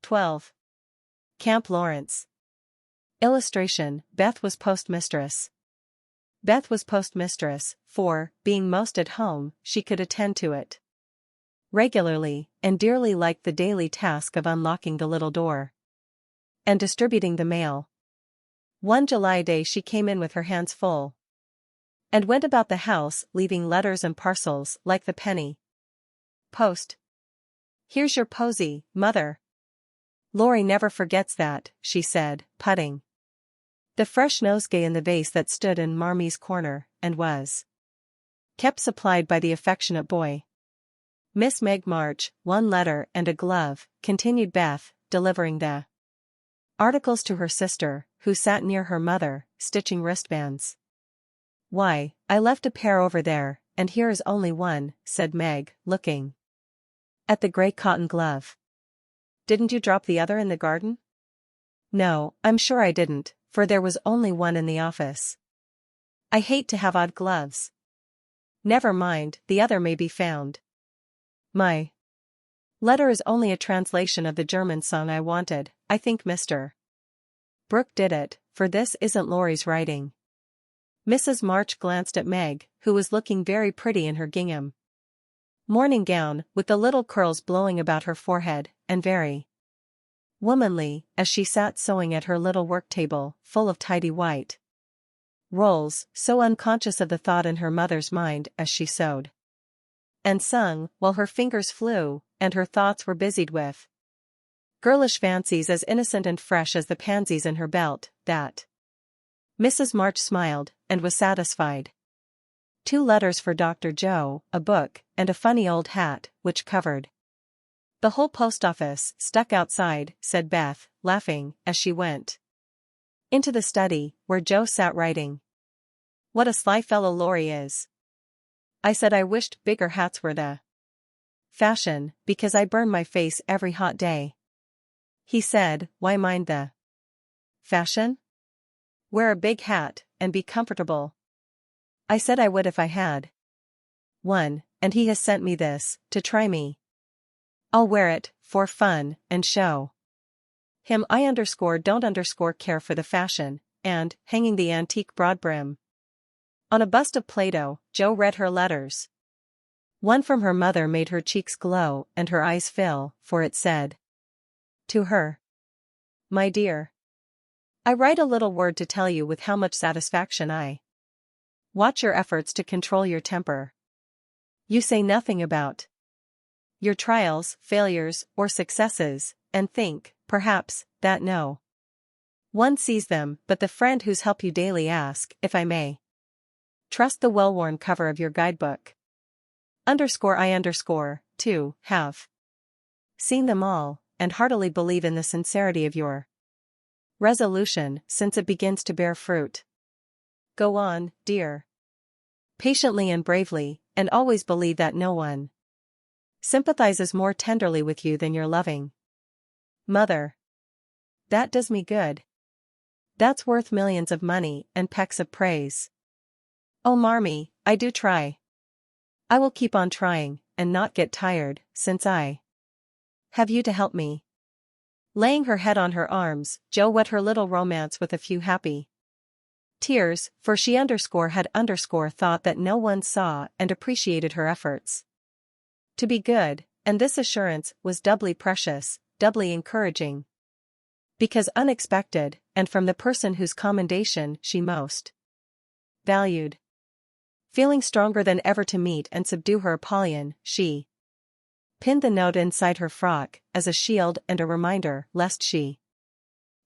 12. Camp Lawrence. Illustration, Beth was postmistress. Beth was postmistress, for, being most at home, she could attend to it regularly, and dearly liked the daily task of unlocking the little door and distributing the mail. One July day she came in with her hands full and went about the house leaving letters and parcels like the penny post. "Here's your posy, Mother. Laurie never forgets that," she said, putting the fresh nosegay in the vase that stood in Marmie's corner, and was kept supplied by the affectionate boy. "Miss Meg March, one letter and a glove," continued Beth, delivering the articles to her sister, who sat near her mother, stitching wristbands. "Why, I left a pair over there, and here is only one," said Meg, looking at the gray cotton glove. "Didn't you drop the other in the garden?" "No, I'm sure I didn't, for there was only one in the office. I hate to have odd gloves." "Never mind, the other may be found. My letter is only a translation of the German song I wanted. I think Mr. Brooke did it, for this isn't Laurie's writing." Mrs. March glanced at Meg, who was looking very pretty in her gingham morning gown, with the little curls blowing about her forehead, and very womanly, as she sat sewing at her little work table, full of tidy white rolls, so unconscious of the thought in her mother's mind as she sewed and sung, while her fingers flew, and her thoughts were busied with girlish fancies as innocent and fresh as the pansies in her belt, that Mrs. March smiled, and was satisfied. 2 letters for Dr. Joe, a book, and a funny old hat, which covered the whole post office, stuck outside, said Beth, laughing, as she went into the study, where Joe sat writing. "What a sly fellow Laurie is. I said I wished bigger hats were the fashion, because I burn my face every hot day. He said, why mind the fashion? Wear a big hat, and be comfortable. I said I would if I had one, and he has sent me this, to try me. I'll wear it, for fun, and show him I don't care for the fashion," and, hanging the antique broad brim on a bust of Plato, Joe read her letters. One from her mother made her cheeks glow and her eyes fill, for it said to her, "My dear, I write a little word to tell you with how much satisfaction I watch your efforts to control your temper. You say nothing about your trials, failures, or successes, and think, perhaps, that no one sees them but the friend whose help you daily ask, if I may trust the well-worn cover of your guidebook. I, have seen them all, and heartily believe in the sincerity of your resolution, since it begins to bear fruit. Go on, dear. Patiently and bravely, and always believe that no one sympathizes more tenderly with you than your loving mother. That does me good. That's worth millions of money and pecks of praise. Oh Marmie, I do try. I will keep on trying, and not get tired, since I have you to help me." Laying her head on her arms, Joe wet her little romance with a few happy tears, for she had thought that no one saw and appreciated her efforts to be good, and this assurance was doubly precious, doubly encouraging, because unexpected, and from the person whose commendation she most valued. Feeling stronger than ever to meet and subdue her Apollyon, she pinned the note inside her frock, as a shield and a reminder lest she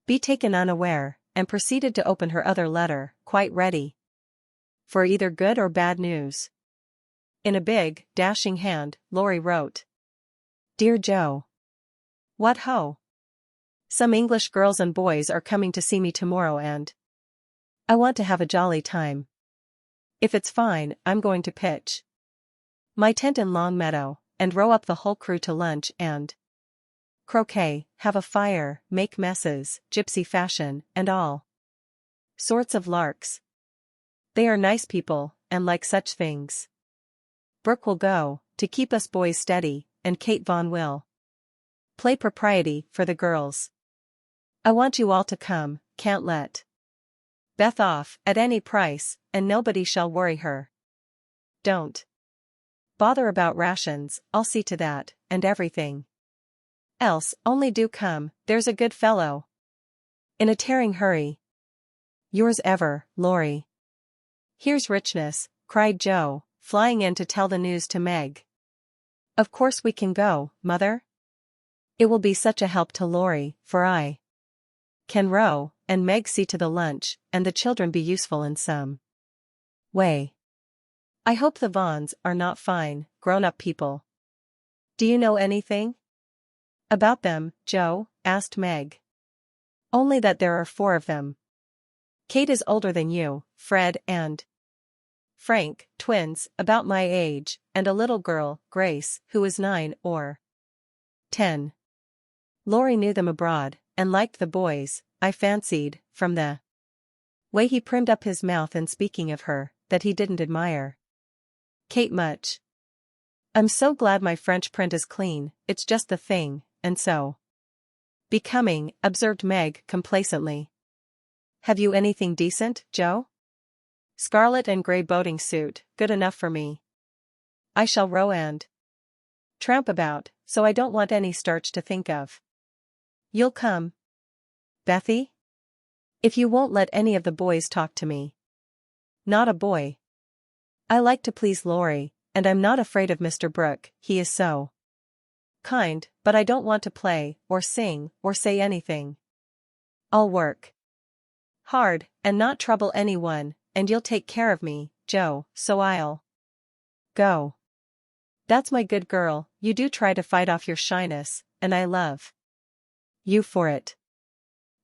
be taken unaware, and proceeded to open her other letter, quite ready for either good or bad news. In a big, dashing hand, Laurie wrote, "Dear Joe. What ho! Some English girls and boys are coming to see me tomorrow and I want to have a jolly time. If it's fine, I'm going to pitch my tent in Longmeadow, and row up the whole crew to lunch and croquet, have a fire, make messes, gypsy fashion, and all sorts of larks. They are nice people, and like such things. Brooke will go, to keep us boys steady, and Kate Vaughn will Play propriety for the girls. I want you all to come, can't let Beth off at any price, and nobody shall worry her. Don't bother about rations, I'll see to that, and everything else, only do come, there's a good fellow. In a tearing hurry. Yours ever, Laurie. Here's richness, cried Joe, flying in to tell the news to Meg. Of course we can go, Mother. It will be such a help to Laurie, for I can row, and Meg see to the lunch, and the children be useful in some way. I hope the Vaughns are not fine, grown-up people. Do you know anything about them, Joe? Asked Meg. Only that there are 4 of them. Kate is older than you, Fred and Frank, twins, about my age, and a little girl, Grace, who is 9 or 10. Laurie knew them abroad, and liked the boys, I fancied, from the way he primed up his mouth in speaking of her, that he didn't admire Kate much. I'm so glad my French print is clean, it's just the thing, and so becoming, observed Meg complacently. Have you anything decent, Joe? Scarlet and grey boating suit, good enough for me. I shall row and tramp about, so I don't want any starch to think of. You'll come, Bethy? If you won't let any of the boys talk to me. Not a boy. I like to please Laurie, and I'm not afraid of Mr. Brooke, he is so kind, but I don't want to play, or sing, or say anything. I'll work hard, and not trouble anyone, and you'll take care of me, Joe, so I'll go. That's my good girl, you do try to fight off your shyness, and I love you for it.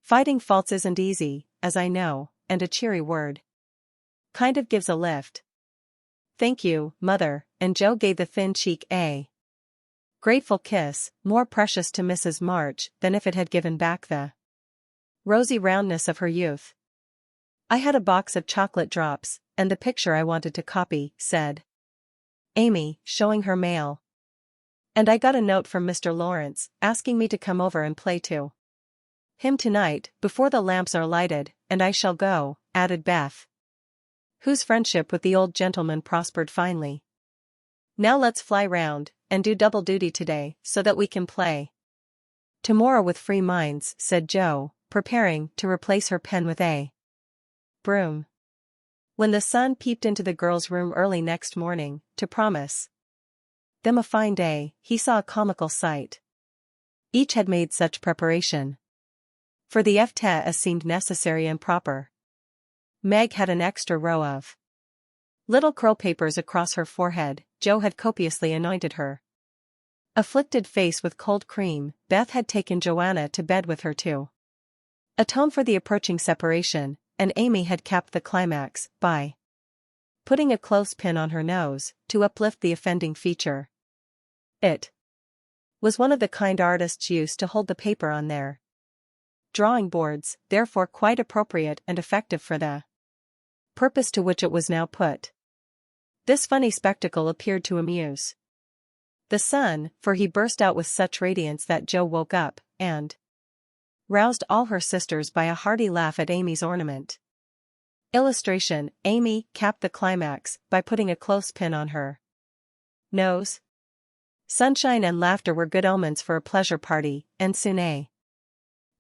Fighting faults isn't easy, as I know, and a cheery word kind of gives a lift. Thank you, Mother, and Joe gave the thin cheek a grateful kiss, more precious to Mrs. March than if it had given back the rosy roundness of her youth. I had a box of chocolate drops, and the picture I wanted to copy, said Amy, showing her mail. And I got a note from Mr. Lawrence, asking me to come over and play to him tonight, before the lamps are lighted, and I shall go, added Beth, whose friendship with the old gentleman prospered finely. Now let's fly round, and do double duty today, so that we can play tomorrow with free minds, said Joe, preparing to replace her pen with a broom. When the sun peeped into the girls' room early next morning, to promise them a fine day, he saw a comical sight. Each had made such preparation for the fete as seemed necessary and proper. Meg had an extra row of little curl papers across her forehead. Joe had copiously anointed her afflicted face with cold cream. Beth had taken Joanna to bed with her to atone for the approaching separation, and Amy had capped the climax by putting a clothespin on her nose to uplift the offending feature. It was one of the kind artists used to hold the paper on their drawing boards, therefore quite appropriate and effective for the purpose to which it was now put. This funny spectacle appeared to amuse the sun, for he burst out with such radiance that Joe woke up, and roused all her sisters by a hearty laugh at Amy's ornament. Illustration: Amy capped the climax by putting a clothespin on her nose. Sunshine and laughter were good omens for a pleasure party, and soon a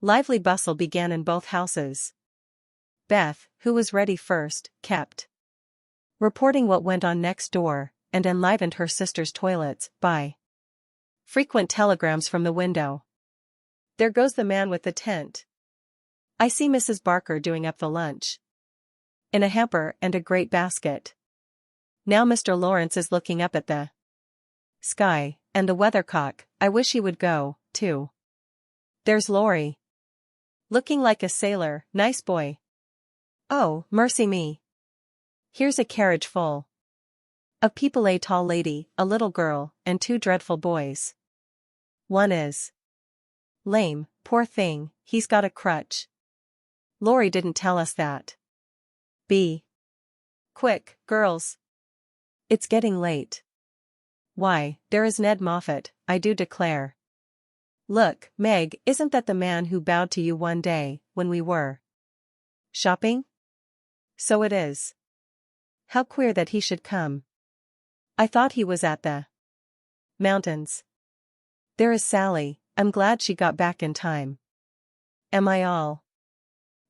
lively bustle began in both houses. Beth, who was ready first, kept reporting what went on next door, and enlivened her sisters' toilets by frequent telegrams from the window. There goes the man with the tent. I see Mrs. Barker doing up the lunch in a hamper and a great basket. Now Mr. Lawrence is looking up at the sky, and the weathercock, I wish he would go, too. There's Laurie, looking like a sailor, nice boy. Oh, mercy me. Here's a carriage full of people, a tall lady, a little girl, and 2 dreadful boys. One is lame, poor thing, he's got a crutch. Laurie didn't tell us that. Be quick, girls. It's getting late. Why, there is Ned Moffat, I do declare. Look, Meg, isn't that the man who bowed to you one day, when we were shopping? So it is. How queer that he should come. I thought he was at the mountains. There is Sally, I'm glad she got back in time. Am I all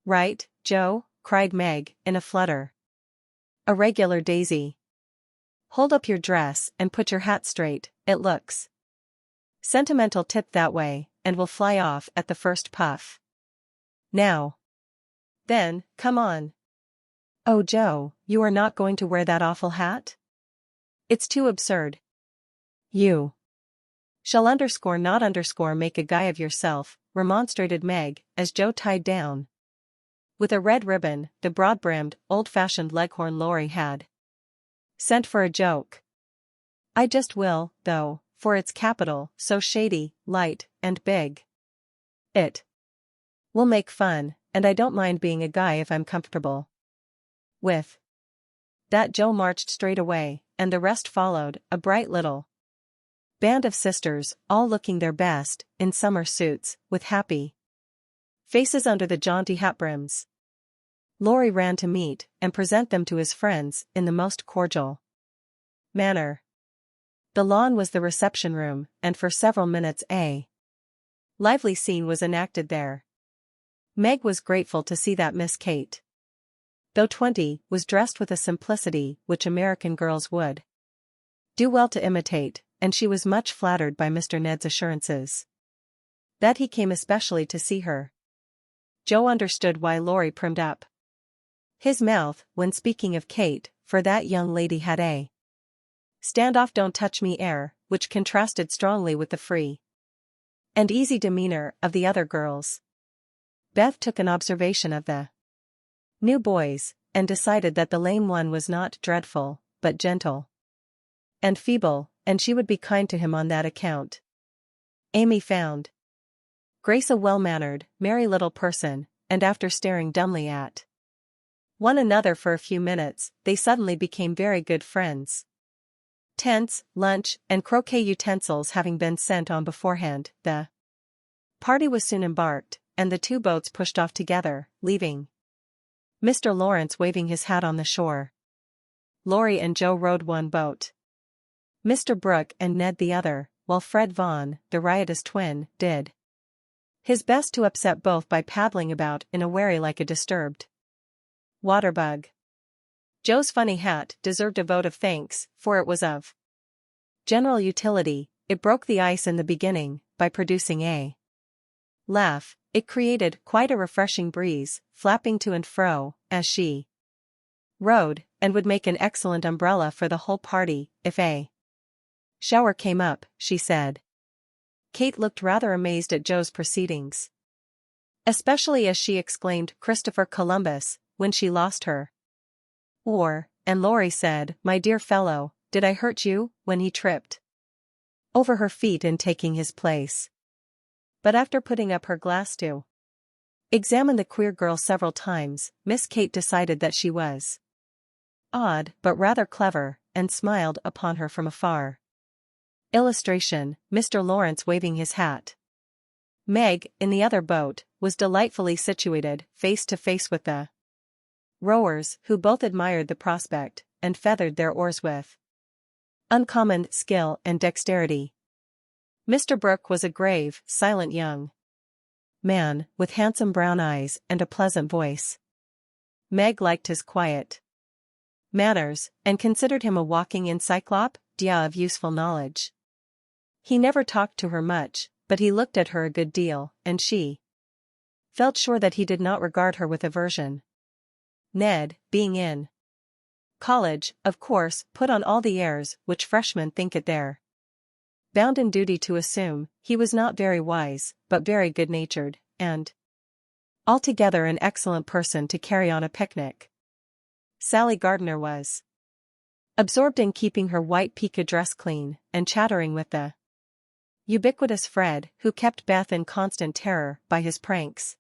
right, Joe? Cried Meg, in a flutter. A regular daisy. Hold up your dress and put your hat straight, it looks sentimental tip that way, and will fly off at the first puff. Now. Then, come on. Oh Joe, you are not going to wear that awful hat? It's too absurd. You shall not make a guy of yourself, remonstrated Meg, as Joe tied down with a red ribbon the broad-brimmed, old-fashioned leghorn Laurie had sent for a joke. I just will, though, for it's capital, so shady, light, and big. It will make fun, and I don't mind being a guy if I'm comfortable with that. Joe marched straight away, and the rest followed, a bright little band of sisters, all looking their best, in summer suits, with happy faces under the jaunty hat brims. Laurie ran to meet and present them to his friends in the most cordial manner. The lawn was the reception room, and for several minutes a lively scene was enacted there. Meg was grateful to see that Miss Kate, though 20, was dressed with a simplicity which American girls would do well to imitate, and she was much flattered by Mr. Ned's assurances that he came especially to see her. Joe understood why Laurie primed up his mouth when speaking of Kate, for that young lady had a stand-off don't-touch-me air, which contrasted strongly with the free and easy demeanor of the other girls. Beth took an observation of the new boys, and decided that the lame one was not dreadful, but gentle and feeble, and she would be kind to him on that account. Amy found Grace a well-mannered, merry little person, and after staring dumbly at one another for a few minutes, they suddenly became very good friends. Tents, lunch, and croquet utensils having been sent on beforehand, the party was soon embarked, and the two boats pushed off together, leaving Mr. Lawrence waving his hat on the shore. Laurie and Joe rowed one boat, Mr. Brooke and Ned the other, while Fred Vaughn, the riotous twin, did his best to upset both by paddling about in a wherry like a disturbed waterbug. Joe's funny hat deserved a vote of thanks, for it was of general utility. It broke the ice in the beginning, by producing a laugh. It created quite a refreshing breeze, flapping to and fro, as she rowed, and would make an excellent umbrella for the whole party, if a shower came up, she said. Kate looked rather amazed at Joe's proceedings, especially as she exclaimed Christopher Columbus, when she lost her oar, and Laurie said, my dear fellow, did I hurt you, when he tripped over her feet in taking his place. But after putting up her glass to examine the queer girl several times, Miss Kate decided that she was odd but rather clever, and smiled upon her from afar. Illustration, Mr. Lawrence waving his hat. Meg, in the other boat, was delightfully situated, face to face with the rowers, who both admired the prospect, and feathered their oars with uncommon skill and dexterity. Mr. Brooke was a grave, silent young man, with handsome brown eyes and a pleasant voice. Meg liked his quiet manners, and considered him a walking encyclopedia of useful knowledge. He never talked to her much, but he looked at her a good deal, and she felt sure that he did not regard her with aversion. Ned, being in college, of course, put on all the airs which freshmen think it their bound in duty to assume. He was not very wise, but very good-natured, and altogether an excellent person to carry on a picnic. Sally Gardner was absorbed in keeping her white pique dress clean, and chattering with the ubiquitous Fred, who kept Beth in constant terror by his pranks.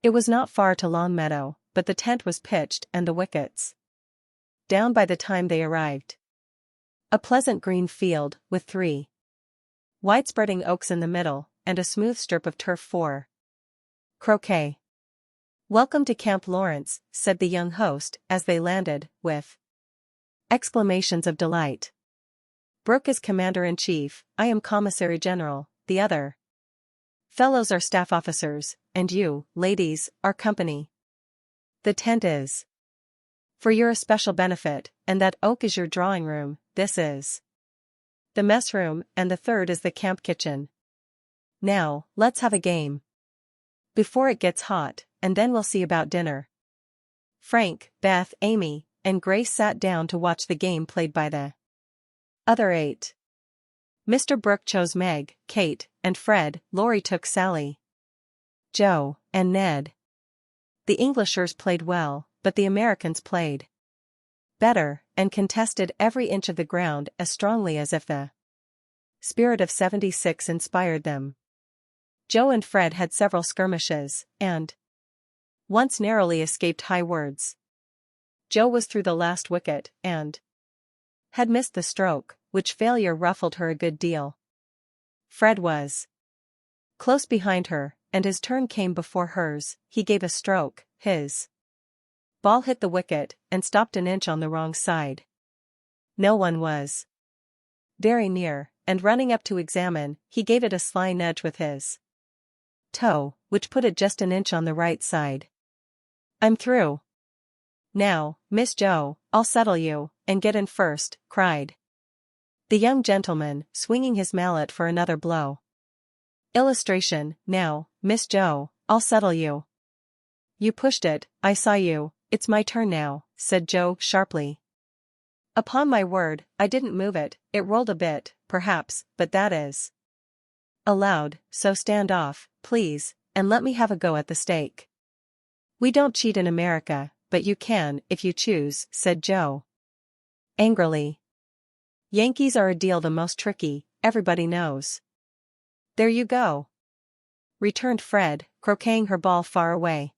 It was not far to Longmeadow, but the tent was pitched and the wickets down by the time they arrived. A pleasant green field, with 3 wide-spreading oaks in the middle, and a smooth strip of turf for croquet. "Welcome to Camp Lawrence," said the young host as they landed, with exclamations of delight. "Brooke is Commander-in-Chief, I am Commissary General, the other fellows are staff officers, and you, ladies, are company. The tent is for your especial benefit, and that oak is your drawing room, this is the mess room, and the third is the camp kitchen. Now, let's have a game before it gets hot, and then we'll see about dinner." Frank, Beth, Amy, and Grace sat down to watch the game played by the other 8. Mr. Brooke chose Meg, Kate, and Fred. Laurie took Sally, Joe, and Ned. The Englishers played well, but the Americans played better, and contested every inch of the ground as strongly as if the spirit of '76 inspired them. Joe and Fred had several skirmishes, and once narrowly escaped high words. Joe was through the last wicket, and had missed the stroke, which failure ruffled her a good deal. Fred was close behind her, and his turn came before hers. He gave a stroke, his ball hit the wicket, and stopped an inch on the wrong side. No one was very near, and running up to examine, he gave it a sly nudge with his toe, which put it just an inch on the right side. "I'm through. Now, Miss Joe, I'll settle you, and get in first," cried the young gentleman, swinging his mallet for another blow. Illustration, "Now, Miss Joe, I'll settle you." "You pushed it, I saw you, it's my turn now," said Joe sharply. "Upon my word, I didn't move it, it rolled a bit, perhaps, but that is allowed, so stand off, please, and let me have a go at the stake." "We don't cheat in America, but you can if you choose," said Joe angrily. "Yankees are a deal the most tricky, everybody knows." "There you go," returned Fred, croqueting her ball far away.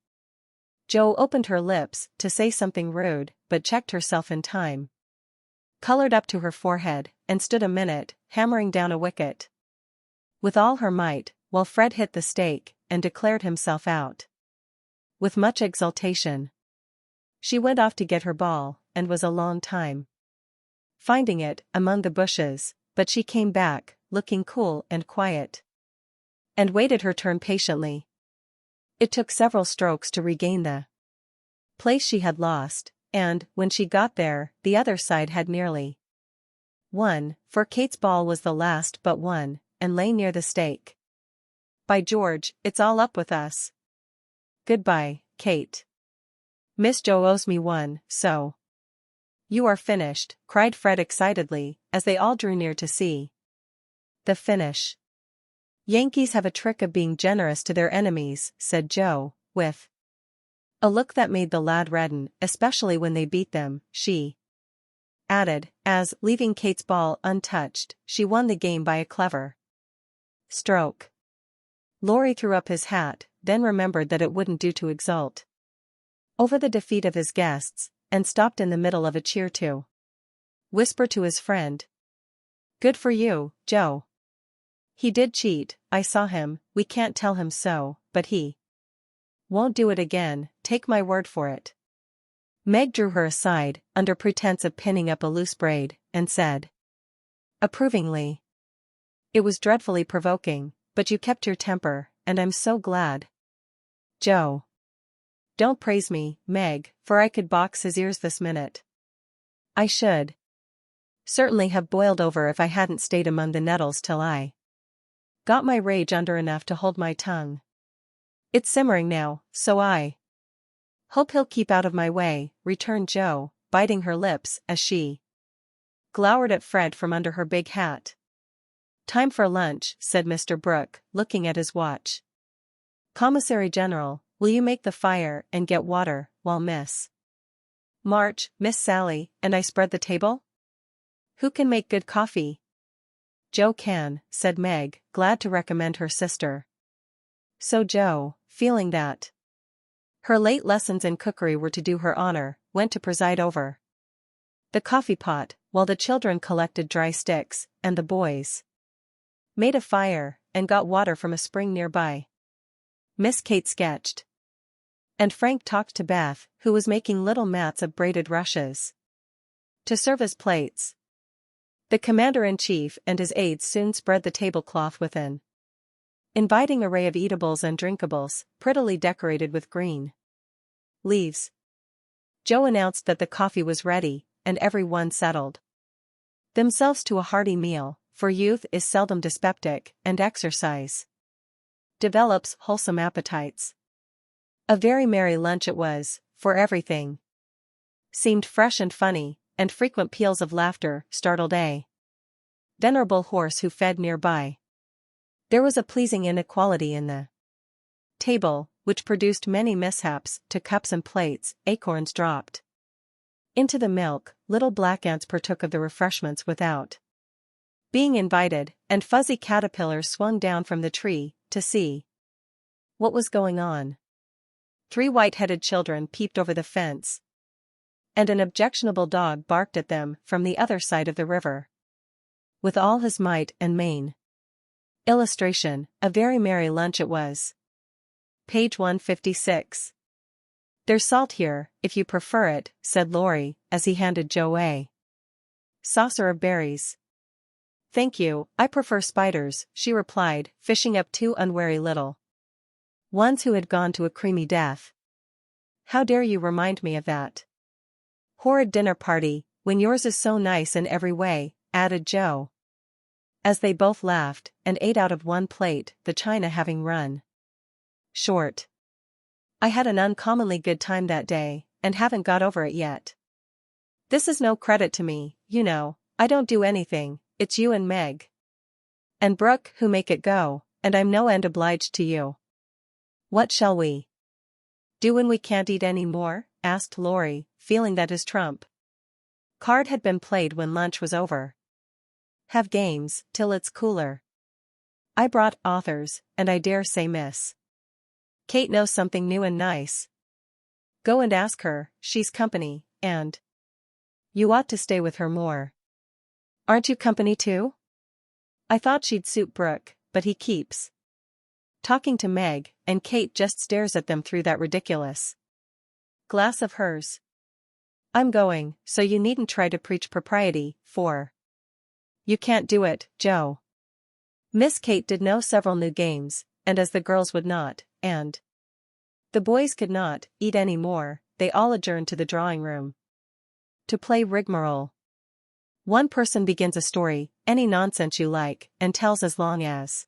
Joe opened her lips to say something rude, but checked herself in time, colored up to her forehead, and stood a minute, hammering down a wicket with all her might, while Fred hit the stake, and declared himself out. With much exultation, she went off to get her ball, and was a long time finding it among the bushes, but she came back, looking cool and quiet, and waited her turn patiently. It took several strokes to regain the place she had lost, and, when she got there, the other side had nearly won, for Kate's ball was the last but one, and lay near the stake. "By George, it's all up with us. Goodbye, Kate. Miss Joe owes me one, so." "You are finished," cried Fred excitedly, as they all drew near to see the finish. "Yankees have a trick of being generous to their enemies," said Joe, with a look that made the lad redden, especially when they beat them, she added, as, leaving Kate's ball untouched, she won the game by a clever stroke. Laurie threw up his hat, then remembered that it wouldn't do to exult over the defeat of his guests, and stopped in the middle of a cheer to whisper to his friend, "Good for you, Joe. He did cheat, I saw him, we can't tell him so, but he won't do it again, take my word for it." Meg drew her aside, under pretense of pinning up a loose braid, and said approvingly, "It was dreadfully provoking, but you kept your temper, and I'm so glad." "Joe, don't praise me, Meg, for I could box his ears this minute. I should certainly have boiled over if I hadn't stayed among the nettles till I got my rage under enough to hold my tongue. It's simmering now, so I hope he'll keep out of my way," returned Joe, biting her lips as she glowered at Fred from under her big hat. "Time for lunch," said Mr. Brooke, looking at his watch. "Commissary General, will you make the fire and get water, while Miss March, Miss Sally, and I spread the table? Who can make good coffee?" "Joe can," said Meg, glad to recommend her sister. So Joe, feeling that her late lessons in cookery were to do her honor, went to preside over the coffee pot, while the children collected dry sticks, and the boys made a fire, and got water from a spring nearby. Miss Kate sketched. And Frank talked to Beth, who was making little mats of braided rushes to serve as plates. The commander-in-chief and his aides soon spread the tablecloth with an inviting array of eatables and drinkables, prettily decorated with green leaves. Joe announced that the coffee was ready, and everyone settled themselves to a hearty meal, for youth is seldom dyspeptic, and exercise develops wholesome appetites. A very merry lunch it was, for everything seemed fresh and funny, and frequent peals of laughter startled a venerable horse who fed nearby. There was a pleasing inequality in the table, which produced many mishaps to cups and plates. Acorns dropped into the milk, little black ants partook of the refreshments without being invited, and fuzzy caterpillars swung down from the tree to see what was going on. 3 white-headed children peeped over the fence, and an objectionable dog barked at them from the other side of the river with all his might and main. Illustration: a very merry lunch it was. Page 156. There's salt here, if you prefer it, said Laurie, as he handed Joe a saucer of berries. Thank you, I prefer spiders, she replied, fishing up 2 unwary little ones who had gone to a creamy death. How dare you remind me of that horrid dinner party, when yours is so nice in every way, added Joe, as they both laughed, and ate out of one plate, the china having run short. I had an uncommonly good time that day, and haven't got over it yet. This is no credit to me, you know, I don't do anything, it's you and Meg and Brooke who make it go, and I'm no end obliged to you. What shall we do when we can't eat any more? Asked Laurie, feeling that his trump card had been played when lunch was over. Have games, till it's cooler. I brought authors, and I dare say Miss Kate knows something new and nice. Go and ask her, she's company, and you ought to stay with her more. Aren't you company too? I thought she'd suit Brooke, but he keeps talking to Meg, and Kate just stares at them through that ridiculous glass of hers. I'm going, so you needn't try to preach propriety, for you can't do it, Joe. Miss Kate did know several new games, and as the girls would not, and the boys could not, eat any more, they all adjourned to the drawing room to play rigmarole. One person begins a story, any nonsense you like, and tells as long as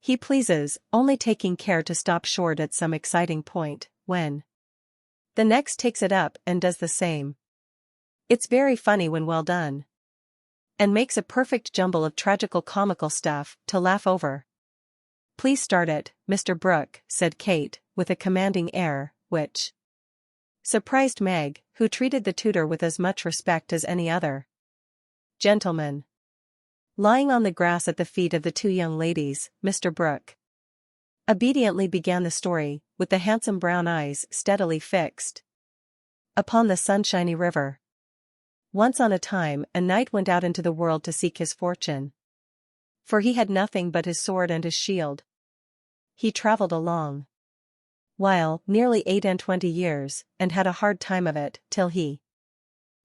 he pleases, only taking care to stop short at some exciting point, when the next takes it up and does the same. It's very funny when well done, and makes a perfect jumble of tragical comical stuff to laugh over. Please start it, Mr. Brooke, said Kate, with a commanding air, which surprised Meg, who treated the tutor with as much respect as any other gentleman. Lying on the grass at the feet of the 2 young ladies, Mr. Brooke obediently began the story, with the handsome brown eyes steadily fixed upon the sunshiny river. Once on a time, a knight went out into the world to seek his fortune, for he had nothing but his sword and his shield. He travelled a long while, nearly 28 years, and had a hard time of it, till he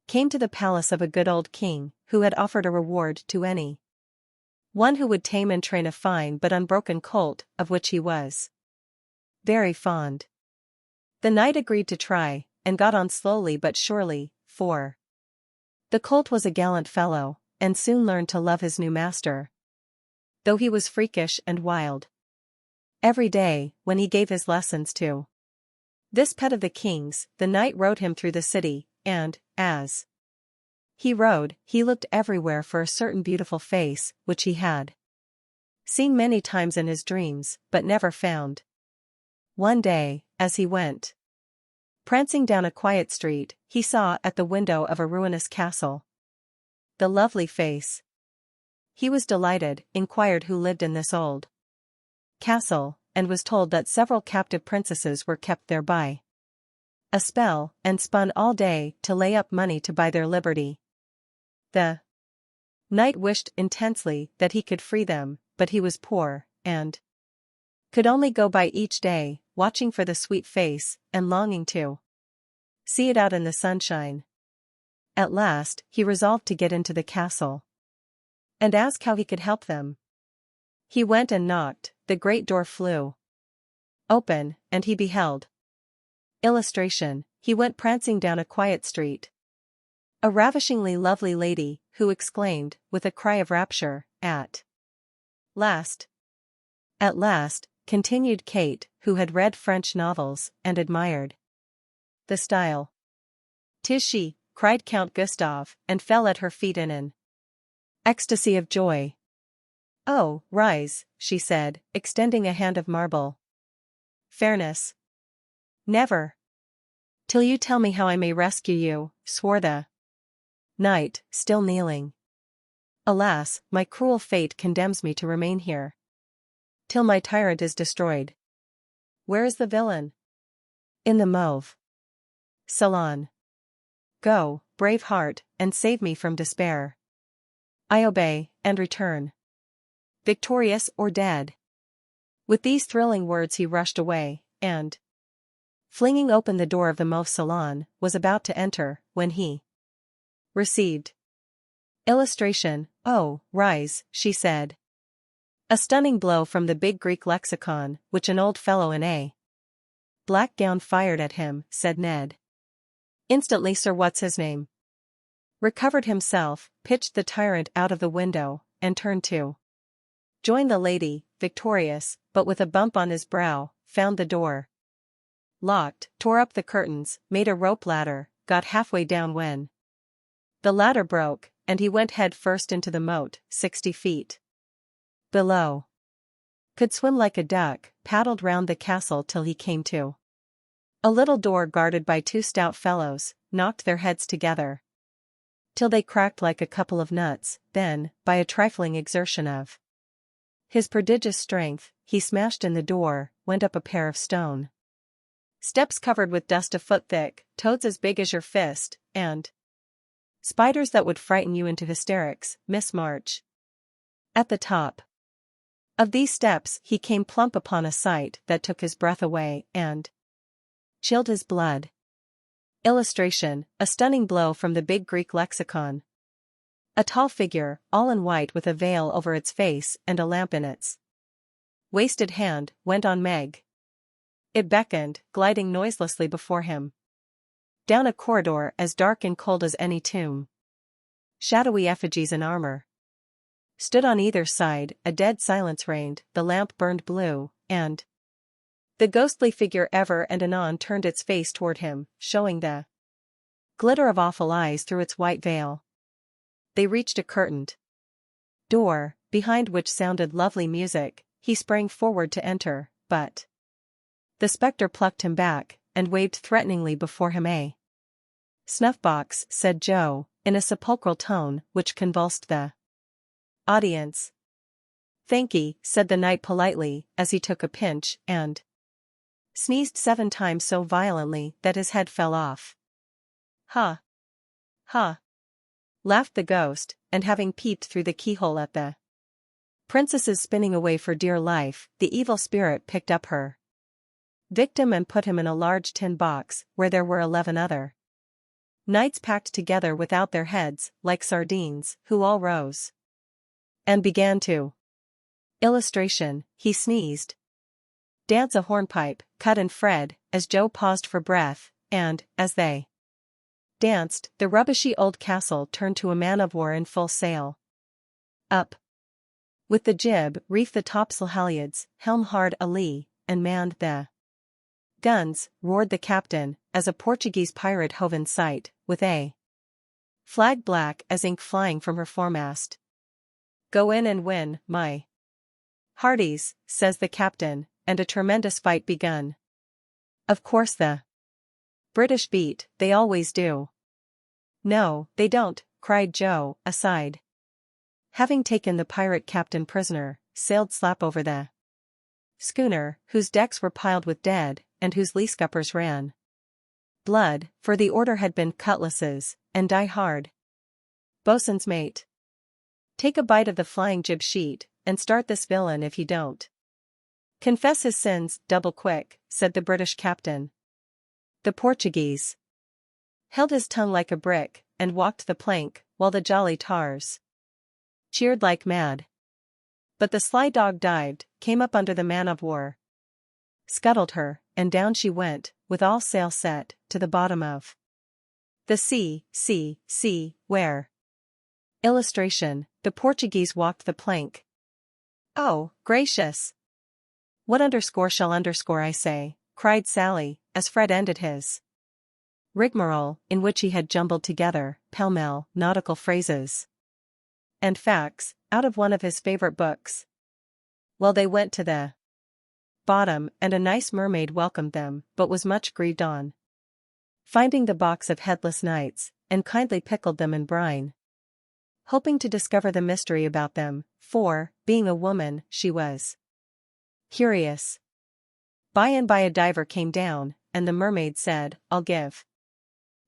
came to the palace of a good old king, who had offered a reward to any one who would tame and train a fine but unbroken colt, of which he was very fond. The knight agreed to try, and got on slowly but surely, for the colt was a gallant fellow, and soon learned to love his new master, though he was freakish and wild. Every day, when he gave his lessons to this pet of the king's, the knight rode him through the city, and, as he rode, he looked everywhere for a certain beautiful face, which he had seen many times in his dreams, but never found. One day, as he went prancing down a quiet street, he saw at the window of a ruinous castle the lovely face. He was delighted, inquired who lived in this old castle, and was told that several captive princesses were kept there by a spell, and spun all day to lay up money to buy their liberty. The knight wished intensely that he could free them, but he was poor, and could only go by each day, watching for the sweet face, and longing to see it out in the sunshine. At last, he resolved to get into the castle and ask how he could help them. He went and knocked, the great door flew open, and he beheld. Illustration: he went prancing down a quiet street. A ravishingly lovely lady, who exclaimed, with a cry of rapture, At last! At last, continued Kate, who had read French novels, and admired the style. "'Tis she," cried Count Gustav, and fell at her feet in an ecstasy of joy. "Oh, rise," she said, extending a hand of marble. "Fairness. Never. Till you tell me how I may rescue you," swore the knight, still kneeling. "Alas, my cruel fate condemns me to remain here till my tyrant is destroyed." "Where is the villain?" "In the Mauve Salon. Go, brave heart, and save me from despair." "I obey, and return victorious or dead." With these thrilling words he rushed away, and, flinging open the door of the Mauve Salon, was about to enter, when he received. Illustration: "Oh, rise," she said. A stunning blow from the big Greek lexicon, which an old fellow in a black gown fired at him, said Ned. Instantly Sir What's-his-name recovered himself, pitched the tyrant out of the window, and turned to join the lady, victorious, but with a bump on his brow, found the door locked, tore up the curtains, made a rope ladder, got halfway down when the ladder broke, and he went head first into the moat, 60 feet below. Could swim like a duck, paddled round the castle till he came to a little door guarded by two stout fellows, knocked their heads together till they cracked like a couple of nuts, then, by a trifling exertion of his prodigious strength, he smashed in the door, went up a pair of stone steps covered with dust a foot thick, toads as big as your fist, and spiders that would frighten you into hysterics, Miss March. At the top of these steps he came plump upon a sight that took his breath away and chilled his blood. Illustration: a stunning blow from the big Greek lexicon. A tall figure, all in white with a veil over its face and a lamp in its wasted hand, went on Meg. It beckoned, gliding noiselessly before him. Down a corridor as dark and cold as any tomb. Shadowy effigies in armor stood on either side, a dead silence reigned, the lamp burned blue, and the ghostly figure ever and anon turned its face toward him, showing the glitter of awful eyes through its white veil. They reached a curtained door, behind which sounded lovely music. He sprang forward to enter, but the spectre plucked him back, and waved threateningly before him. "A snuff-box," said Joe, in a sepulchral tone which convulsed the audience. "Thankee," said the knight politely, as he took a pinch, and sneezed 7 times so violently that his head fell off. "Ha! Ha!" laughed the ghost, and having peeped through the keyhole at the princess's spinning away for dear life, the evil spirit picked up her victim and put him in a large tin box, where there were 11 other knights packed together without their heads, like sardines, who all rose and began to. Illustration: he sneezed. Dance a hornpipe, cut and Fred, as Joe paused for breath, and, as they danced, the rubbishy old castle turned to a man-of-war in full sail. Up with the jib, reef the topsail halyards, helm hard a-lee, and manned the guns, roared the captain, as a Portuguese pirate hove in sight, with a flag black as ink flying from her foremast. "Go in and win, my hearties," says the captain, and a tremendous fight begun. "Of course the British beat, they always do." "No, they don't," cried Joe, aside. Having taken the pirate captain prisoner, sailed slap over the schooner, whose decks were piled with dead, and whose lee scuppers ran blood, for the order had been cutlasses, and die hard. "Boatswain's mate, take a bite of the flying jib sheet," and start this villain if he don't. Confess his sins, double quick, said the British captain. The Portuguese held his tongue like a brick, and walked the plank, while the jolly tars cheered like mad. But the sly dog dived, came up under the man-of-war, scuttled her, and down she went, with all sail set, to the bottom of the sea, where. Illustration, the Portuguese walked the plank. Oh, gracious! What underscore shall underscore I say, cried Sally, as Fred ended his rigmarole, in which he had jumbled together, pell-mell, nautical phrases and facts, out of one of his favorite books. Well, they went to the bottom, and a nice mermaid welcomed them, but was much grieved on finding the box of headless knights, and kindly pickled them in brine, hoping to discover the mystery about them, for, being a woman, she was curious. By and by a diver came down, and the mermaid said, I'll give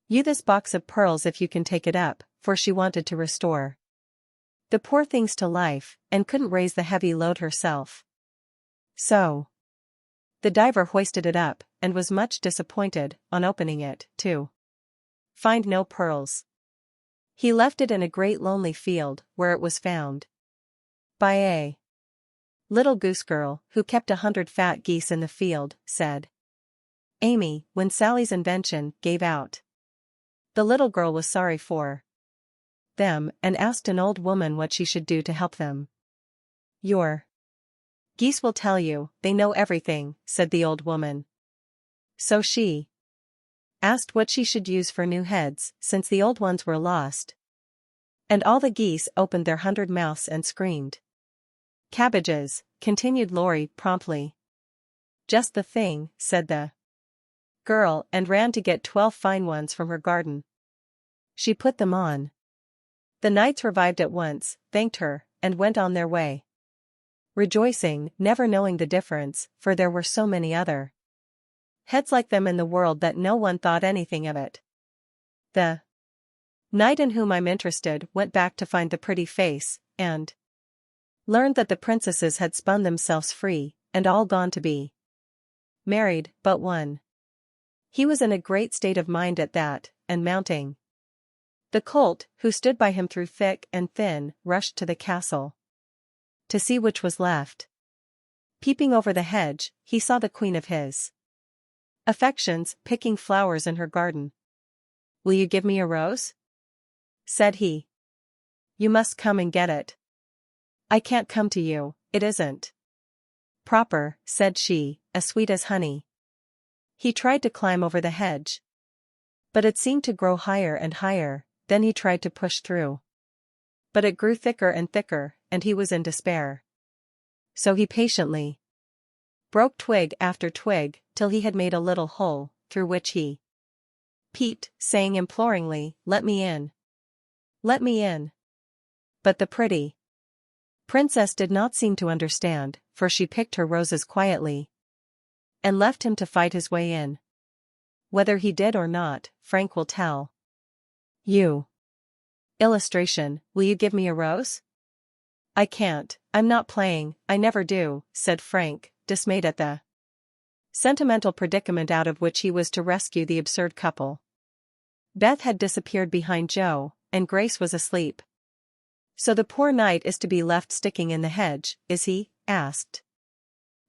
you this box of pearls if you can take it up, for she wanted to restore the poor things to life, and couldn't raise the heavy load herself. So the diver hoisted it up, and was much disappointed, on opening it, to find no pearls. He left it in a great lonely field, where it was found by a little goose girl, who kept 100 fat geese in the field, said Amy, when Sally's invention gave out. The little girl was sorry for them, and asked an old woman what she should do to help them. Your geese will tell you, they know everything, said the old woman. So she asked what she should use for new heads, since the old ones were lost. And all the geese opened their 100 mouths and screamed. Cabbages, continued Laurie promptly. Just the thing, said the girl, and ran to get 12 fine ones from her garden. She put them on. The knights revived at once, thanked her, and went on their way, rejoicing, never knowing the difference, for there were so many other heads like them in the world that no one thought anything of it. The knight in whom I'm interested went back to find the pretty face, and learned that the princesses had spun themselves free, and all gone to be married, but one. He was in a great state of mind at that, and mounting the colt, who stood by him through thick and thin, rushed to the castle to see which was left. Peeping over the hedge, he saw the queen of his affections picking flowers in her garden. Will you give me a rose? Said he. You must come and get it. I can't come to you, it isn't proper, said she, as sweet as honey. He tried to climb over the hedge, but it seemed to grow higher and higher. Then he tried to push through, but it grew thicker and thicker, and he was in despair. So he patiently broke twig after twig, till he had made a little hole, through which he peeped, saying imploringly, Let me in. Let me in. But the pretty princess did not seem to understand, for she picked her roses quietly and left him to fight his way in. Whether he did or not, Frank will tell you. Illustration, will you give me a rose? I can't, I'm not playing, I never do, said Frank, dismayed at the sentimental predicament out of which he was to rescue the absurd couple. Beth had disappeared behind Joe, and Grace was asleep. So the poor knight is to be left sticking in the hedge, is he? Asked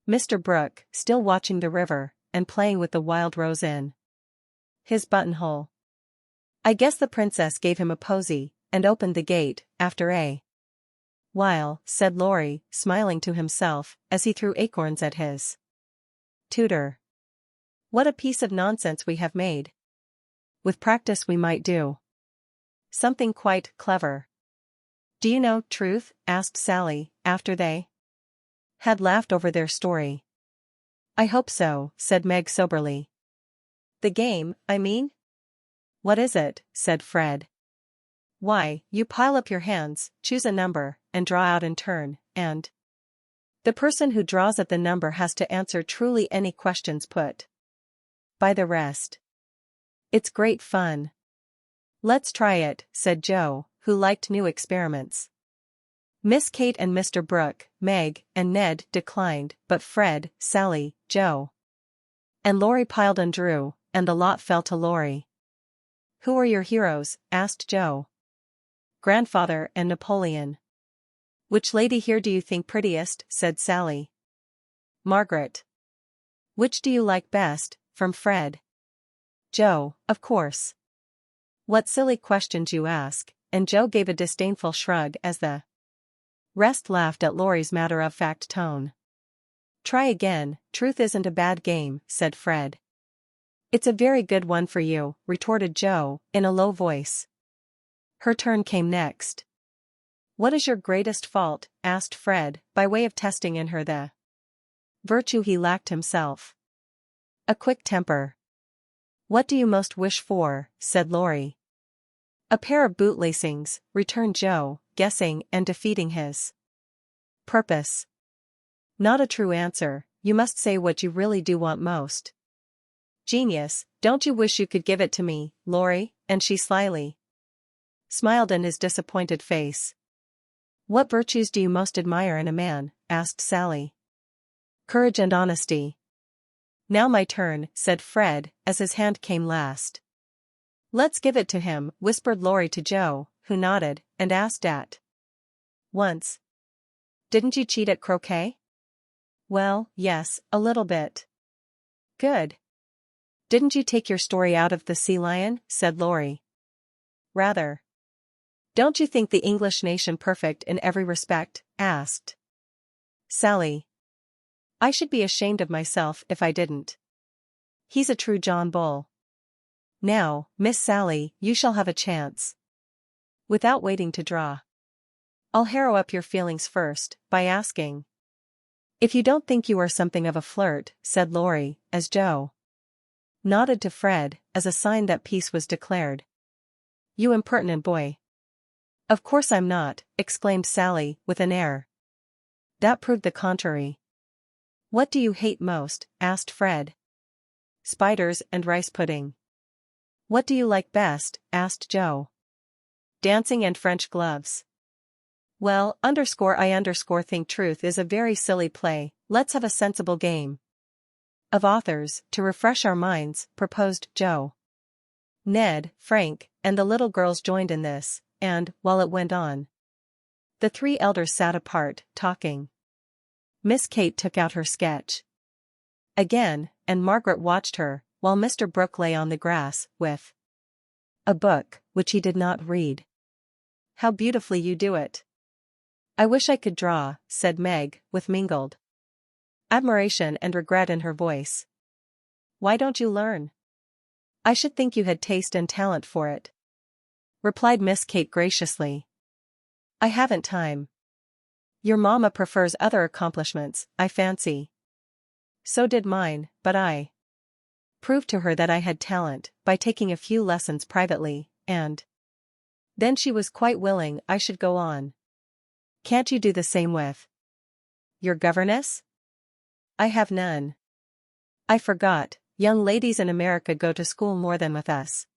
Mr. Brooke, still watching the river, and playing with the wild rose in his buttonhole. I guess the princess gave him a posy, and opened the gate, after a while, said Laurie, smiling to himself, as he threw acorns at his tutor. What a piece of nonsense we have made. With practice we might do something quite clever. Do you know Truth? Asked Sally, after they had laughed over their story. I hope so, said Meg soberly. The game, I mean? What is it? Said Fred. Why, you pile up your hands, choose a number, and draw out in turn, and the person who draws at the number has to answer truly any questions put by the rest. It's great fun. Let's try it, said Joe, who liked new experiments. Miss Kate and Mr. Brooke, Meg, and Ned declined, but Fred, Sally, Joe, and Laurie piled on Drew, and the lot fell to Laurie. "Who are your heroes?" asked Joe. "Grandfather and Napoleon." "Which lady here do you think prettiest?" said Sally. "Margaret." "Which do you like best?" from Fred. "Joe, of course." "What silly questions you ask," and Joe gave a disdainful shrug as the rest laughed at Laurie's matter-of-fact tone. "Try again, truth isn't a bad game," said Fred. "It's a very good one for you," retorted Joe, in a low voice. Her turn came next. "What is your greatest fault?" asked Fred, by way of testing in her the virtue he lacked himself. "A quick temper." "What do you most wish for?" said Laurie. "A pair of bootlacings," returned Joe, guessing and defeating his purpose. "Not a true answer, you must say what you really do want most." "Genius, don't you wish you could give it to me, Laurie?" and she slyly smiled in his disappointed face. "What virtues do you most admire in a man?" asked Sally. "Courage and honesty." "Now my turn," said Fred, as his hand came last. "Let's give it to him," whispered Laurie to Joe, who nodded, and asked at once. "Didn't you cheat at croquet?" "Well, yes, a little bit." "Good." "Didn't you take your story out of the Sea Lion?" said Laurie. "Rather." "Don't you think the English nation perfect in every respect?" asked Sally. "I should be ashamed of myself if I didn't. He's a true John Bull." "Now, Miss Sally, you shall have a chance." Without waiting to draw, "I'll harrow up your feelings first, by asking if you don't think you are something of a flirt," said Laurie, as Joe nodded to Fred, as a sign that peace was declared. "You impertinent boy." "Of course I'm not," exclaimed Sally, with an air that proved the contrary. "What do you hate most?" asked Fred. "Spiders and rice pudding." "What do you like best?" asked Joe. "Dancing and French gloves." "Well, I think truth is a very silly play, let's have a sensible game of authors, to refresh our minds," proposed Joe. Ned, Frank, and the little girls joined in this, and, while it went on, the three elders sat apart, talking. Miss Kate took out her sketch again, and Margaret watched her, while Mr. Brooke lay on the grass, with a book, which he did not read. "How beautifully you do it." "I wish I could draw," said Meg, with mingled admiration and regret in her voice. "Why don't you learn?" "I should think you had taste and talent for it," replied Miss Kate graciously. "I haven't time. Your mamma prefers other accomplishments, I fancy." "So did mine, but I proved to her that I had talent, by taking a few lessons privately, and then she was quite willing I should go on." "Can't you do the same with your governess?" "I have none." "I forgot, young ladies in America go to school more than with us."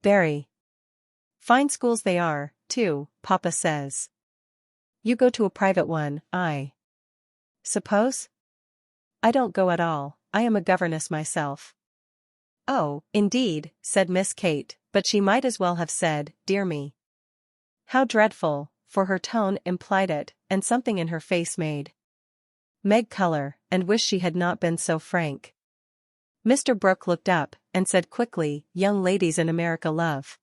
"Very fine schools they are, too, Papa says." "You go to a private one, I suppose?" "I don't go at all, I am a governess myself." "Oh, indeed," said Miss Kate, but she might as well have said, "Dear me." How dreadful, for her tone implied it, and something in her face made Meg color, and wish she had not been so frank. Mr. Brooke looked up, and said quickly, "Young ladies in America love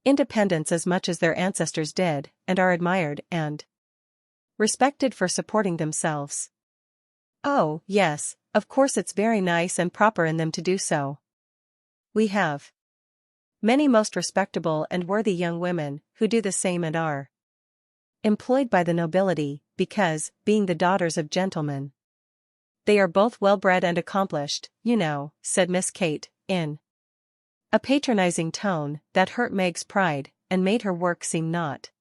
independence as much as their ancestors did, and are admired and respected for supporting themselves." "Oh, yes, of course it's very nice and proper in them to do so. We have many most respectable and worthy young women, who do the same and are employed by the nobility, because, being the daughters of gentlemen, they are both well-bred and accomplished, you know," said Miss Kate, in a patronizing tone that hurt Meg's pride, and made her work seem not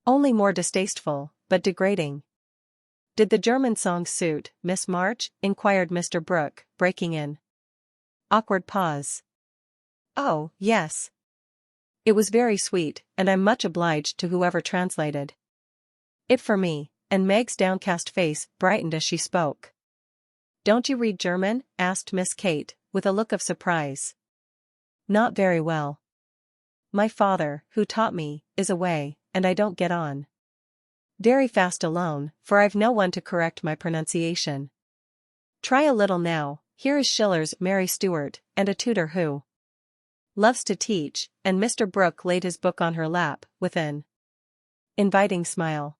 only more distasteful, but degrading. "Did the German song suit, Miss March?" inquired Mr. Brooke, breaking in awkward pause. "Oh, yes. It was very sweet, and I'm much obliged to whoever translated." It for me, and Meg's downcast face brightened as she spoke. Don't you read German? Asked Miss Kate, with a look of surprise. Not very well. My father, who taught me, is away, and I don't get on very fast alone, for I've no one to correct my pronunciation. Try a little now. Here is Schiller's Mary Stuart, and a tutor who loves to teach, and Mr. Brooke laid his book on her lap, with an inviting smile.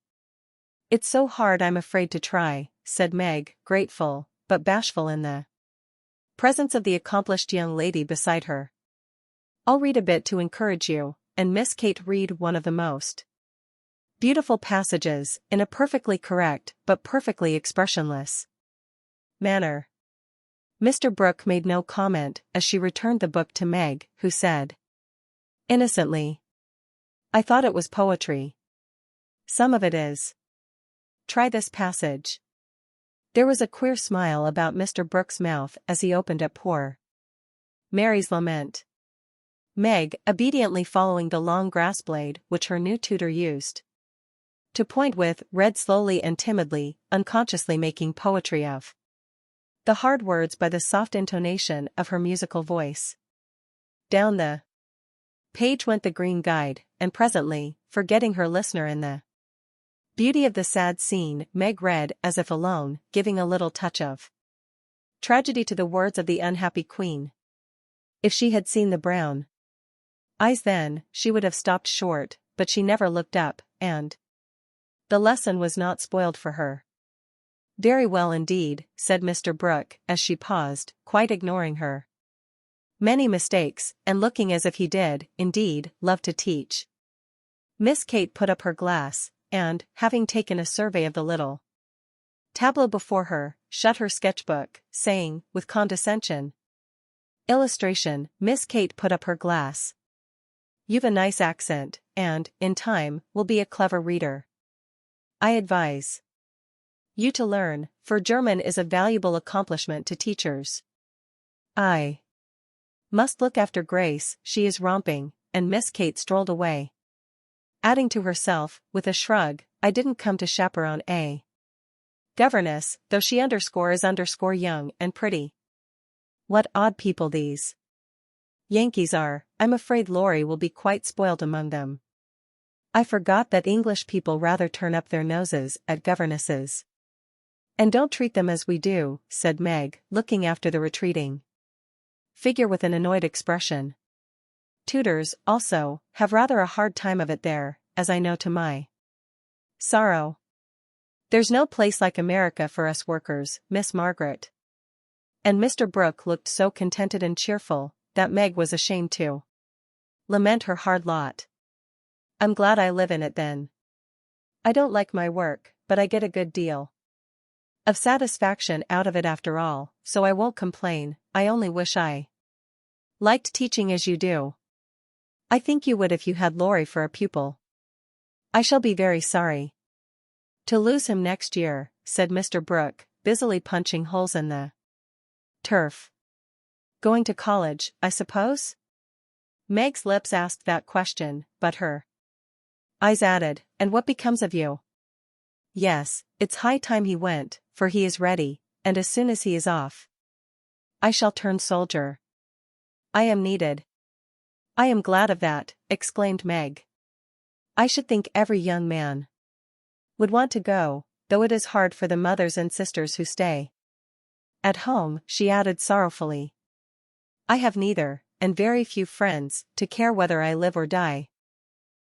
It's so hard I'm afraid to try, said Meg, grateful, but bashful in the presence of the accomplished young lady beside her. I'll read a bit to encourage you, and Miss Kate read one of the most beautiful passages, in a perfectly correct, but perfectly expressionless manner. Mr. Brooke made no comment as she returned the book to Meg, who said innocently, I thought it was poetry. Some of it is. Try this passage. There was a queer smile about Mr. Brooke's mouth as he opened at Poor Mary's Lament. Meg, obediently following the long grass blade which her new tutor used to point with, read slowly and timidly, unconsciously making poetry of the hard words by the soft intonation of her musical voice. Down the page went the green guide, and presently, forgetting her listener in the beauty of the sad scene, Meg read as if alone, giving a little touch of tragedy to the words of the unhappy queen. If she had seen the brown eyes then, she would have stopped short, but she never looked up, and the lesson was not spoiled for her. Very well indeed, said Mr. Brooke, as she paused, quite ignoring her many mistakes, and looking as if he did, indeed, love to teach. Miss Kate put up her glass, and, having taken a survey of the little tableau before her, shut her sketchbook, saying, with condescension, illustration, Miss Kate put up her glass. You've a nice accent, and, in time, will be a clever reader. I advise you to learn, for German is a valuable accomplishment to teachers. I must look after Grace, she is romping, and Miss Kate strolled away, adding to herself, with a shrug, I didn't come to chaperone a governess, though she is young and pretty. What odd people these Yankees are. I'm afraid Laurie will be quite spoiled among them. I forgot that English people rather turn up their noses at governesses. And don't treat them as we do, said Meg, looking after the retreating figure with an annoyed expression. Tutors, also, have rather a hard time of it there, as I know to my sorrow. There's no place like America for us workers, Miss Margaret. And Mr. Brooke looked so contented and cheerful, that Meg was ashamed to lament her hard lot. I'm glad I live in it then. I don't like my work, but I get a good deal of satisfaction out of it after all, so I won't complain. I only wish I liked teaching as you do. I think you would if you had Laurie for a pupil. I shall be very sorry to lose him next year, said Mr. Brooke, busily punching holes in the turf. Going to college, I suppose? Meg's lips asked that question, but her eyes added, and what becomes of you? Yes, it's high time he went, for he is ready, and as soon as he is off, I shall turn soldier. I am needed. I am glad of that, exclaimed Meg. I should think every young man would want to go, though it is hard for the mothers and sisters who stay at home, she added sorrowfully. I have neither, and very few friends, to care whether I live or die,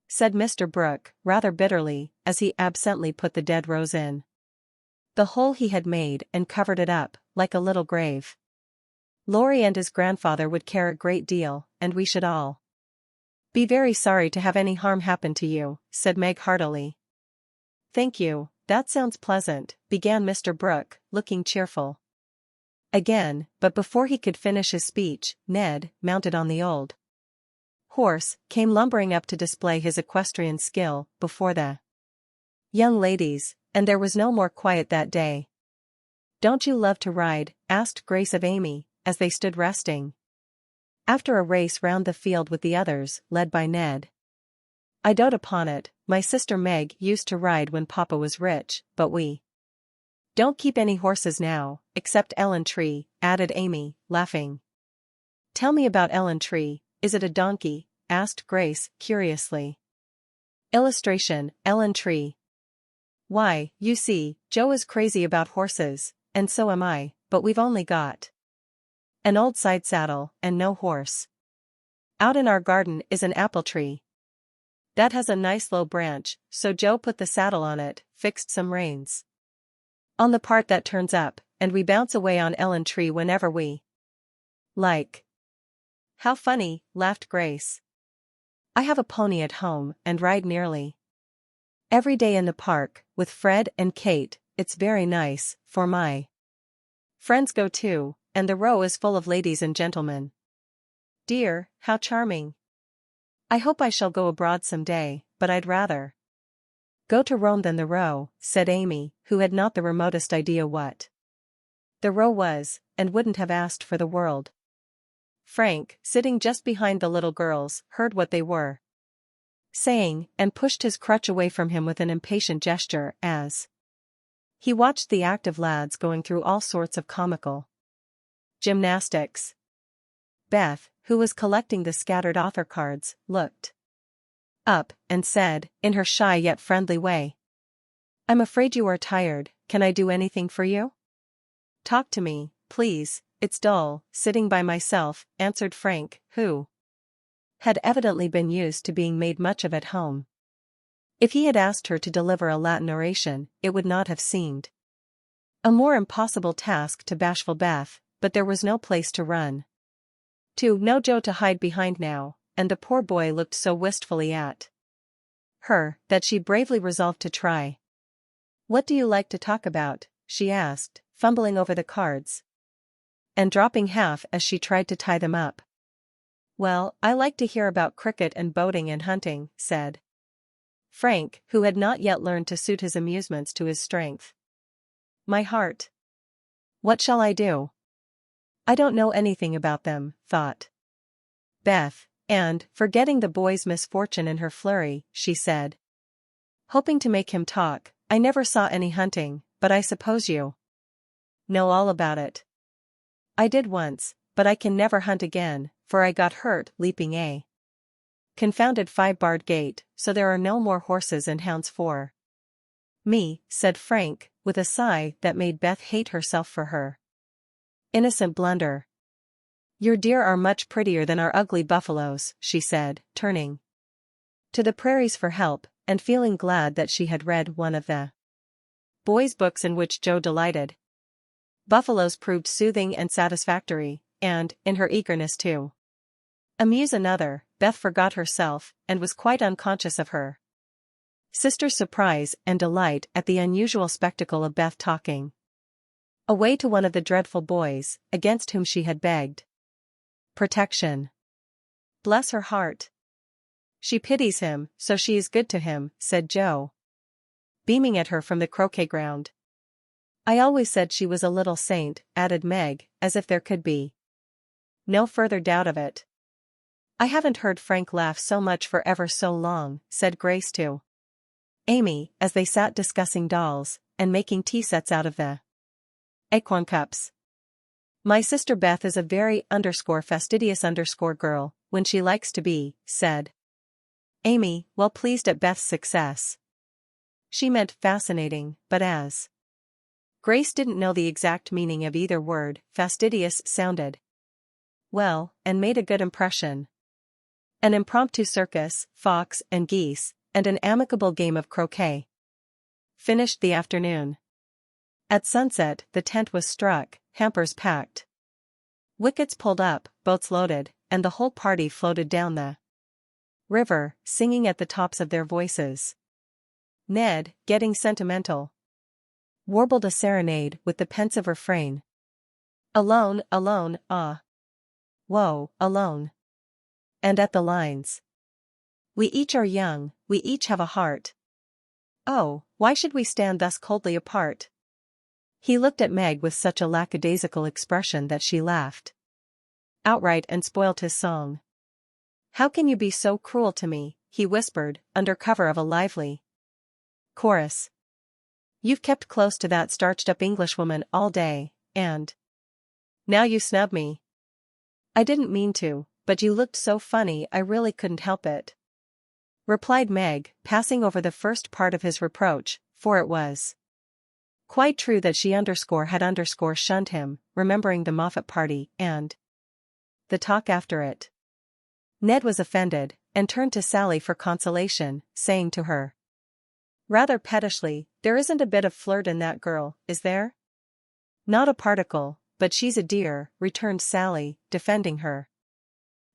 said Mr. Brooke, rather bitterly, as he absently put the dead rose in the hole he had made and covered it up, like a little grave. Laurie and his grandfather would care a great deal, and we should all be very sorry to have any harm happen to you, said Meg heartily. Thank you, that sounds pleasant, began Mr. Brooke, looking cheerful again, but before he could finish his speech, Ned, mounted on the old horse, came lumbering up to display his equestrian skill before the young ladies, and there was no more quiet that day. Don't you love to ride? Asked Grace of Amy, as they stood resting after a race round the field with the others, led by Ned. I dote upon it. My sister Meg used to ride when Papa was rich, but we don't keep any horses now, except Ellen Tree," added Amy, laughing. "Tell me about Ellen Tree, is it a donkey?" asked Grace, curiously. Illustration, Ellen Tree. Why, you see, Joe is crazy about horses, and so am I, but we've only got an old side saddle, and no horse. Out in our garden is an apple tree that has a nice low branch, so Joe put the saddle on it, fixed some reins on the part that turns up, and we bounce away on Ellen Tree whenever we like. How funny, laughed Grace. I have a pony at home and ride nearly every day in the park, with Fred and Kate. It's very nice, for my friends go too, and the row is full of ladies and gentlemen. Dear, how charming. I hope I shall go abroad some day, but I'd rather go to Rome than the row, said Amy, who had not the remotest idea what the row was, and wouldn't have asked for the world. Frank, sitting just behind the little girls, heard what they were saying, and pushed his crutch away from him with an impatient gesture as he watched the active lads going through all sorts of comical gymnastics. Beth, who was collecting the scattered author cards, looked up and said, in her shy yet friendly way, "I'm afraid you are tired. Can I do anything for you?" "Talk to me, please, it's dull, sitting by myself," answered Frank, who had evidently been used to being made much of at home. If he had asked her to deliver a Latin oration, it would not have seemed a more impossible task to bashful Beth, but there was no place to run to, no Joe to hide behind now, and the poor boy looked so wistfully at her that she bravely resolved to try. "What do you like to talk about?" she asked, fumbling over the cards and dropping half as she tried to tie them up. "Well, I like to hear about cricket and boating and hunting," said Frank, who had not yet learned to suit his amusements to his strength. "My heart. What shall I do?" "I don't know anything about them," thought Beth, and, forgetting the boy's misfortune in her flurry, she said, hoping to make him talk, "I never saw any hunting, but I suppose you know all about it." "I did once, but I can never hunt again, for I got hurt leaping a confounded 5-barred gate, so there are no more horses and hounds for me," said Frank, with a sigh that made Beth hate herself for her innocent blunder. "Your deer are much prettier than our ugly buffaloes," she said, turning to the prairies for help, and feeling glad that she had read one of the boys' books in which Joe delighted. Buffaloes proved soothing and satisfactory, and, in her eagerness to amuse another, Beth forgot herself, and was quite unconscious of her sister's surprise and delight at the unusual spectacle of Beth talking away to one of the dreadful boys, against whom she had begged protection. "Bless her heart. She pities him, so she is good to him," said Joe, beaming at her from the croquet ground. "I always said she was a little saint," added Meg, as if there could be no further doubt of it. "I haven't heard Frank laugh so much for ever so long," said Grace to Amy, as they sat discussing dolls, and making tea sets out of the acorn cups. "My sister Beth is a very fastidious girl, when she likes to be," said Amy, well pleased at Beth's success. She meant fascinating, but as Grace didn't know the exact meaning of either word, fastidious sounded well, and made a good impression. An impromptu circus, fox and geese, and an amicable game of croquet finished the afternoon. At sunset, the tent was struck, hampers packed, wickets pulled up, boats loaded, and the whole party floated down the river, singing at the tops of their voices. Ned, getting sentimental, warbled a serenade with the pensive refrain, "Alone, alone, ah, woe, alone." And at the lines, "We each are young, we each have a heart. Oh, why should we stand thus coldly apart?" He looked at Meg with such a lackadaisical expression that she laughed outright and spoilt his song. "How can you be so cruel to me?" he whispered, under cover of a lively chorus. You've kept close to that starched-up Englishwoman all day, and now you snub me. I didn't mean to, but you looked so funny I really couldn't help it, replied Meg, passing over the first part of his reproach, for it was quite true that she had shunned him, remembering the Moffat party and the talk after it. Ned was offended, and turned to Sally for consolation, saying to her rather pettishly, there isn't a bit of flirt in that girl, is there? Not a particle, but she's a dear, returned Sally, defending her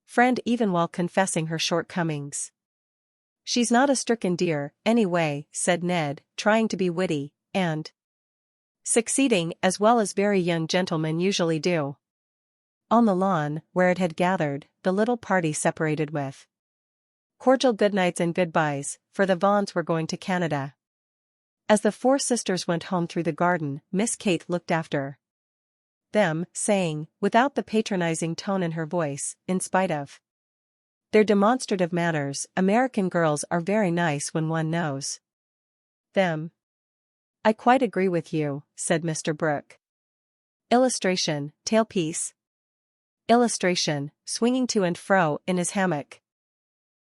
friend even while confessing her shortcomings. She's not a stricken dear, anyway, said Ned, trying to be witty, and succeeding as well as very young gentlemen usually do. On the lawn, where it had gathered, the little party separated with cordial goodnights and goodbyes, for the Vaughns were going to Canada. As the four sisters went home through the garden, Miss Kate looked after them, saying, without the patronizing tone in her voice, in spite of their demonstrative manners, American girls are very nice when one knows them. I quite agree with you, said Mr. Brooke. Illustration, tailpiece. Illustration, swinging to and fro in his hammock.